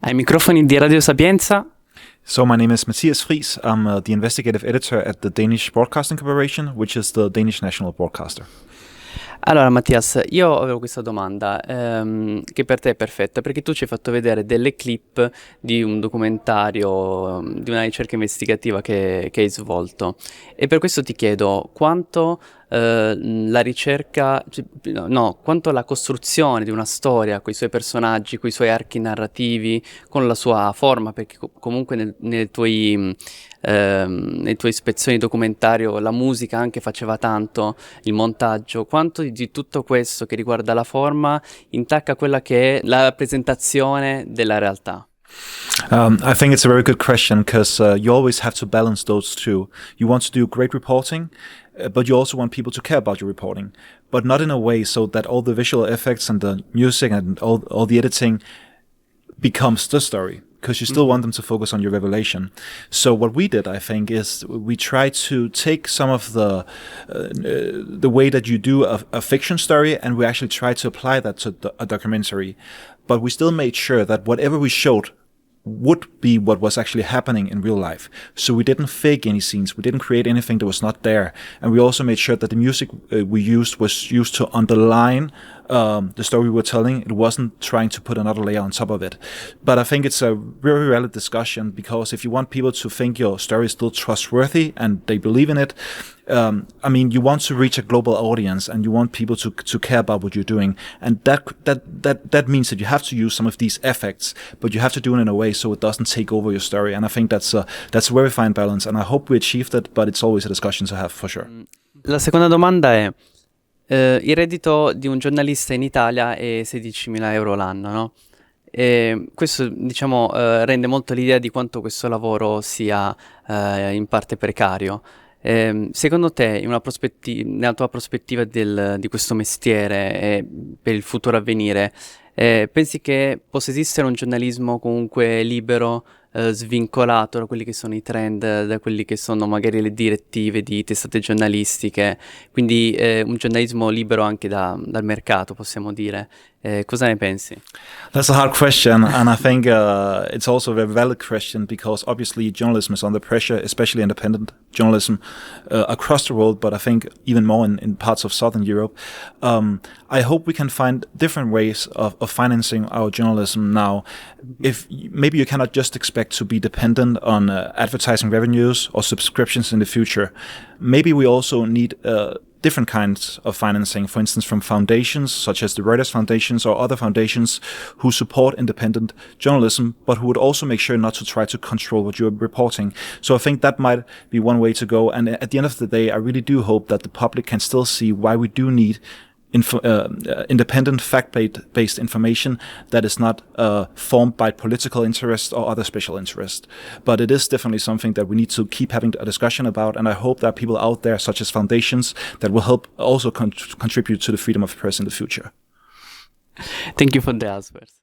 Ai microfoni di Radio Sapienza. So my name is Mathias Friis. I'm the investigative editor at the Danish Broadcasting Corporation, which is the Danish national broadcaster. Allora Mathias, io avevo questa domanda che per te è perfetta, perché tu ci hai fatto vedere delle clip di un documentario, di una ricerca investigativa che hai svolto, e per questo ti chiedo quanto la ricerca, no, quanto la costruzione di una storia, con i suoi personaggi, con i suoi archi narrativi, con la sua forma, perché comunque nelle tue ispezioni documentario la musica anche faceva tanto, il montaggio, quanto di tutto questo che riguarda la forma intacca quella che è la rappresentazione della realtà? I think it's a very good question because you always have to balance those two. You want to do great reporting, but you also want people to care about your reporting, but not in a way so that all the visual effects and the music and all the editing becomes the story, because you still want them to focus on your revelation. So what we did, I think, is we tried to take some of the way that you do a fiction story, and we actually tried to apply that to a documentary. But we still made sure that whatever we showed would be what was actually happening in real life. So we didn't fake any scenes, we didn't create anything that was not there, and we also made sure that the music we used was used to underline the story we were telling. It wasn't trying to put another layer on top of it. But I think it's a very valid discussion, because if you want people to think your story is still trustworthy and they believe in it, I mean, you want to reach a global audience and you want people to care about what you're doing, and that means that you have to use some of these effects, but you have to do it in a way so it doesn't take over your story. And I think that's a very fine balance, and I hope we achieved it, but it's always a discussion to have for sure. La seconda domanda è il reddito di un giornalista in Italia è 16.000 euro l'anno, no? E questo, diciamo, rende molto l'idea di quanto questo lavoro sia in parte precario. Secondo te, nella tua prospettiva di questo mestiere e per il futuro a venire, pensi che possa esistere un giornalismo comunque libero, svincolato da quelli che sono i trend, da quelli che sono magari le direttive di testate giornalistiche, quindi un giornalismo libero anche dal mercato, possiamo dire? Cosa ne pensi? That's a hard question, and I think it's also a very valid question, because obviously journalism is under pressure, especially independent journalism across the world, but I think even more in parts of Southern Europe. I hope we can find different ways of financing our journalism now. If maybe you cannot just expect to be dependent on advertising revenues or subscriptions in the future. Maybe we also need different kinds of financing, for instance, from foundations such as the Reuters Foundations or other foundations who support independent journalism, but who would also make sure not to try to control what you're reporting. So I think that might be one way to go. And at the end of the day, I really do hope that the public can still see why we do need independent, fact-based information that is not formed by political interest or other special interest. But it is definitely something that we need to keep having a discussion about, and I hope there are people out there, such as foundations, that will help also contribute to the freedom of the press in the future. Thank you for the answers.